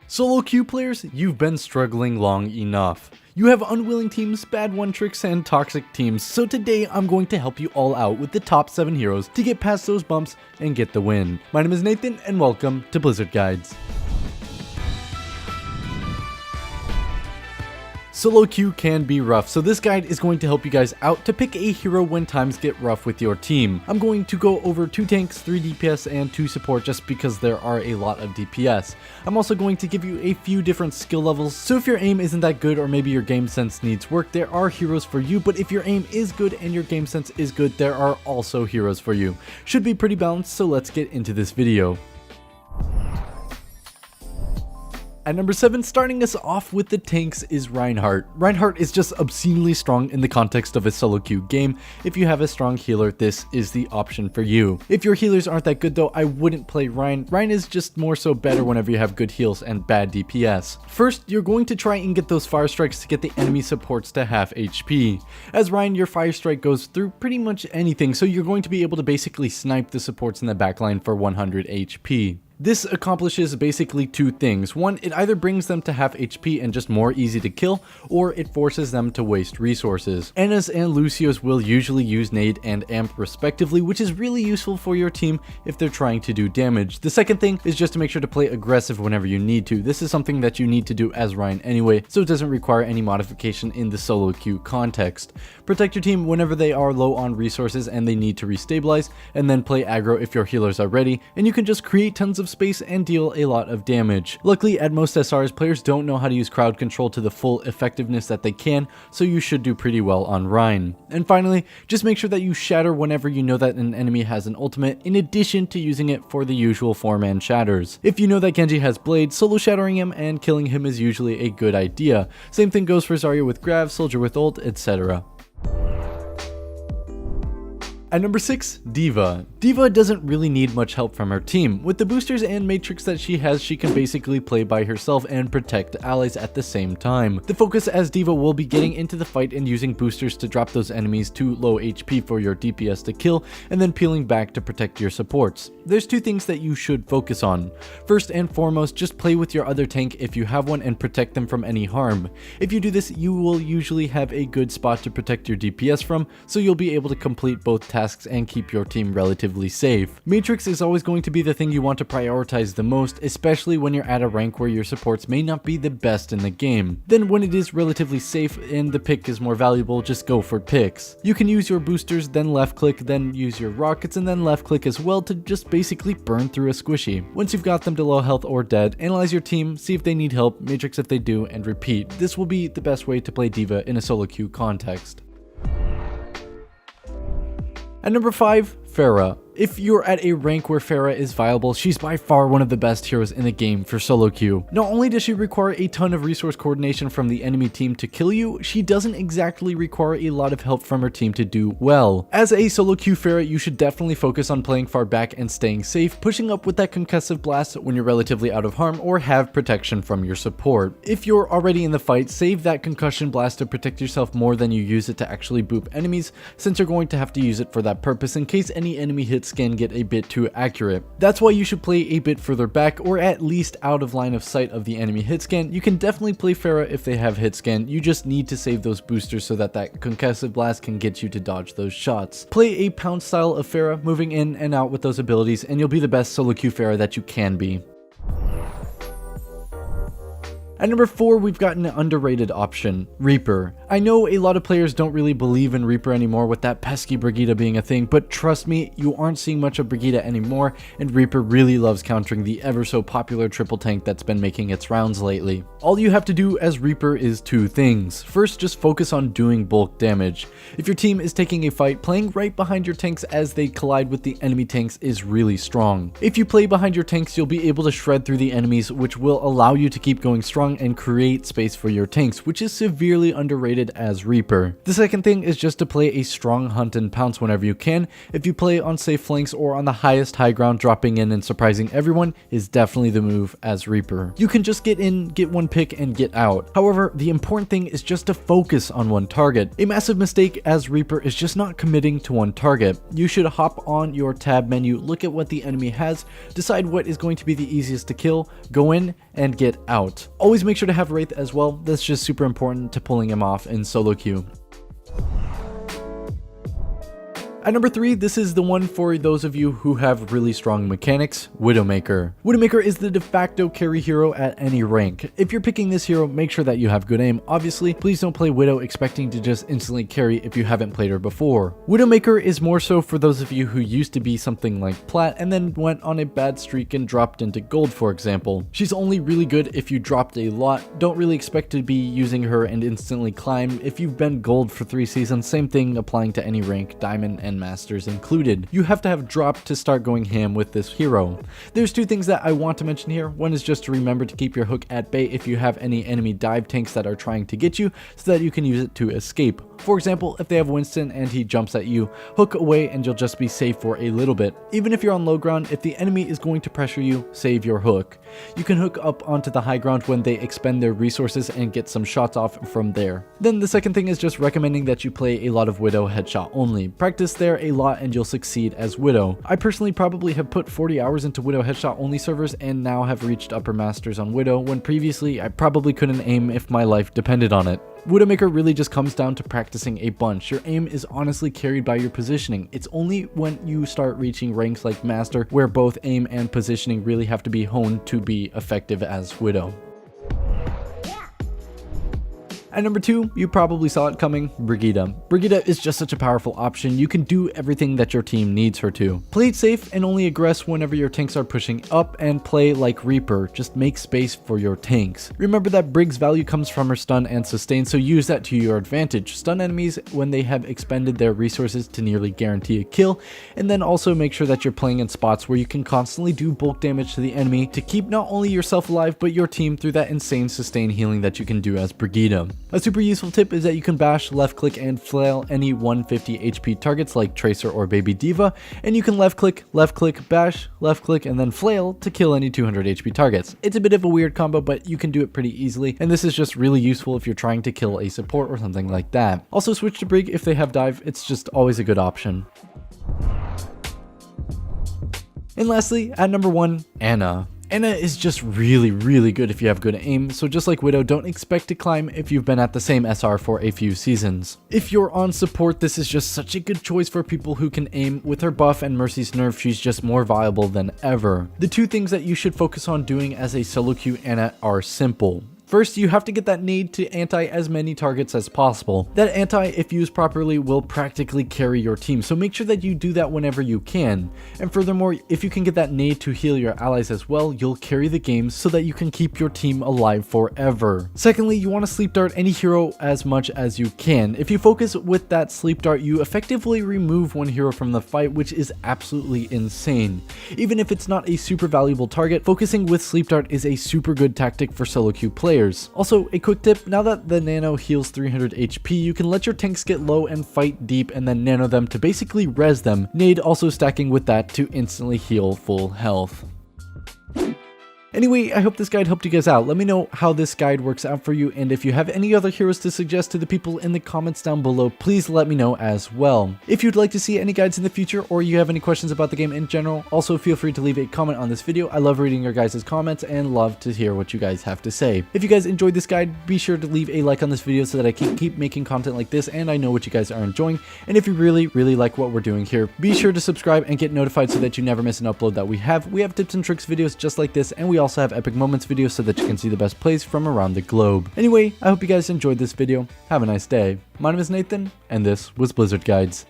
Solo queue players, you've been struggling long enough. You have unwilling teams, bad one-tricks, and toxic teams, so today I'm going to help you all out with the top 7 heroes to get past those bumps and get the win. My name is Nathan, and welcome to Blizzard Guides. Solo queue can be rough, so this guide is going to help you guys out to pick a hero when times get rough with your team. I'm going to go over 2 tanks, 3 DPS, and 2 support just because there are a lot of DPS. I'm also going to give you a few different skill levels, so if your aim isn't that good or maybe your game sense needs work, there are heroes for you, but if your aim is good and your game sense is good, there are also heroes for you. Should be pretty balanced, so let's get into this video. At number 7, starting us off with the tanks is Reinhardt. Reinhardt is just obscenely strong in the context of a solo queue game. If you have a strong healer, this is the option for you. If your healers aren't that good though, I wouldn't play Rein. Rein is just more so better whenever you have good heals and bad DPS. First, you're going to try and get those fire strikes to get the enemy supports to half HP. As Rein, your fire strike goes through pretty much anything, so you're going to be able to basically snipe the supports in the backline for 100 HP. This accomplishes basically 2 things. One, it either brings them to half HP and just more easy to kill, or it forces them to waste resources. Anna's and Lucio's will usually use nade and amp respectively, which is really useful for your team if they're trying to do damage. The second thing is just to make sure to play aggressive whenever you need to. This is something that you need to do as Rein anyway, so it doesn't require any modification in the solo queue context. Protect your team whenever they are low on resources and they need to restabilize, and then play aggro if your healers are ready, and you can just create tons of space and deal a lot of damage. Luckily, at most SRs, players don't know how to use crowd control to the full effectiveness that they can, so you should do pretty well on Rein. And finally, just make sure that you shatter whenever you know that an enemy has an ultimate, in addition to using it for the usual 4-man shatters. If you know that Genji has Blade, solo shattering him and killing him is usually a good idea. Same thing goes for Zarya with Grav, Soldier with ult, etc. At number 6, D.Va. D.Va doesn't really need much help from her team. With the boosters and matrix that she has, she can basically play by herself and protect allies at the same time. The focus as D.Va will be getting into the fight and using boosters to drop those enemies to low HP for your DPS to kill, and then peeling back to protect your supports. There's 2 things that you should focus on. First and foremost, just play with your other tank if you have one and protect them from any harm. If you do this, you will usually have a good spot to protect your DPS from, so you'll be able to complete both tasks and keep your team relatively safe. Matrix is always going to be the thing you want to prioritize the most, especially when you're at a rank where your supports may not be the best in the game. Then when it is relatively safe and the pick is more valuable, just go for picks. You can use your boosters, then left click, then use your rockets, and then left click as well to just basically burn through a squishy. Once you've got them to low health or dead, analyze your team, see if they need help, matrix if they do, and repeat. This will be the best way to play D.Va in a solo queue context. At number 5, Pharah. If you're at a rank where Pharah is viable, she's by far one of the best heroes in the game for solo queue. Not only does she require a ton of resource coordination from the enemy team to kill you, she doesn't exactly require a lot of help from her team to do well. As a solo queue Pharah, you should definitely focus on playing far back and staying safe, pushing up with that concussive blast when you're relatively out of harm, or have protection from your support. If you're already in the fight, save that concussion blast to protect yourself more than you use it to actually boop enemies, since you're going to have to use it for that purpose in case any enemy hits can get a bit too accurate. That's why you should play a bit further back, or at least out of line of sight of the enemy hit scan. You can definitely play Pharah if they have hit scan, you just need to save those boosters so that concussive blast can get you to dodge those shots. Play a pound style of Pharah, moving in and out with those abilities, and you'll be the best solo queue Pharah that you can be. At number 4, we've got an underrated option, Reaper. I know a lot of players don't really believe in Reaper anymore with that pesky Brigitta being a thing, but trust me, you aren't seeing much of Brigitta anymore, and Reaper really loves countering the ever so popular triple tank that's been making its rounds lately. All you have to do as Reaper is 2 things. First, just focus on doing bulk damage. If your team is taking a fight, playing right behind your tanks as they collide with the enemy tanks is really strong. If you play behind your tanks, you'll be able to shred through the enemies, which will allow you to keep going strong strong and create space for your tanks, which is severely underrated as Reaper. The second thing is just to play a strong hunt and pounce whenever you can. If you play on safe flanks or on the highest high ground, dropping in and surprising everyone is definitely the move as Reaper. You can just get in, get one pick, and get out. However, the important thing is just to focus on one target. A massive mistake as Reaper is just not committing to one target. You should hop on your tab menu, look at what the enemy has, decide what is going to be the easiest to kill, go in, and get out. Always make sure to have Wraith as well. That's just super important to pulling him off in solo queue. At number 3, this is the one for those of you who have really strong mechanics, Widowmaker. Widowmaker is the de facto carry hero at any rank. If you're picking this hero, make sure that you have good aim. Obviously, please don't play Widow expecting to just instantly carry if you haven't played her before. Widowmaker is more so for those of you who used to be something like Plat and then went on a bad streak and dropped into Gold, for example. She's only really good if you dropped a lot. Don't really expect to be using her and instantly climb. If you've been Gold for 3 seasons, same thing applying to any rank, Diamond and Masters included. You have to have dropped to start going ham with this hero. There's 2 things that I want to mention here. One is just to remember to keep your hook at bay if you have any enemy dive tanks that are trying to get you, so that you can use it to escape. For example, if they have Winston and he jumps at you, hook away and you'll just be safe for a little bit. Even if you're on low ground, if the enemy is going to pressure you, save your hook. You can hook up onto the high ground when they expend their resources and get some shots off from there. Then the second thing is just recommending that you play a lot of Widow headshot only. Practice there a lot and you'll succeed as Widow. I personally probably have put 40 hours into Widow headshot only servers and now have reached upper masters on Widow, when previously I probably couldn't aim if my life depended on it. Widowmaker really just comes down to practicing a bunch. Your aim is honestly carried by your positioning. It's only when you start reaching ranks like Master where both aim and positioning really have to be honed to be effective as Widow. At number 2, you probably saw it coming, Brigitta. Brigitta is just such a powerful option. You can do everything that your team needs her to. Play it safe and only aggress whenever your tanks are pushing up, and play like Reaper. Just make space for your tanks. Remember that Brig's value comes from her stun and sustain, so use that to your advantage. Stun enemies when they have expended their resources to nearly guarantee a kill, and then also make sure that you're playing in spots where you can constantly do bulk damage to the enemy to keep not only yourself alive but your team through that insane sustain healing that you can do as Brigitta. A super useful tip is that you can bash, left click, and flail any 150 HP targets like Tracer or Baby Diva, and you can left click, bash, left click, and then flail to kill any 200 HP targets. It's a bit of a weird combo, but you can do it pretty easily, and this is just really useful if you're trying to kill a support or something like that. Also switch to Brig if they have dive, it's just always a good option. And lastly, at number 1, Ana. Ana is just really good if you have good aim, so just like Widow, don't expect to climb if you've been at the same SR for a few seasons. If you're on support, this is just such a good choice for people who can aim. With her buff and Mercy's nerf, she's just more viable than ever. The 2 things that you should focus on doing as a solo queue Ana are simple. First, you have to get that nade to anti as many targets as possible. That anti, if used properly, will practically carry your team, so make sure that you do that whenever you can. And furthermore, if you can get that nade to heal your allies as well, you'll carry the game so that you can keep your team alive forever. Secondly, you want to sleep dart any hero as much as you can. If you focus with that sleep dart, you effectively remove one hero from the fight, which is absolutely insane. Even if it's not a super valuable target, focusing with sleep dart is a super good tactic for solo queue players. Also, a quick tip, now that the nano heals 300 HP, you can let your tanks get low and fight deep and then nano them to basically res them, nade also stacking with that to instantly heal full health. Anyway, I hope this guide helped you guys out. Let me know how this guide works out for you, and if you have any other heroes to suggest to the people in the comments down below, please let me know as well. If you'd like to see any guides in the future, or you have any questions about the game in general, also feel free to leave a comment on this video. I love reading your guys' comments and love to hear what you guys have to say. If you guys enjoyed this guide, be sure to leave a like on this video so that I can keep making content like this and I know what you guys are enjoying. And if you really like what we're doing here, be sure to subscribe and get notified so that you never miss an upload that we have. We have tips and tricks videos just like this, and we also have epic moments videos so that you can see the best plays from around the globe. Anyway, I hope you guys enjoyed this video. Have a nice day. My name is Nathan, and this was Blizzard Guides.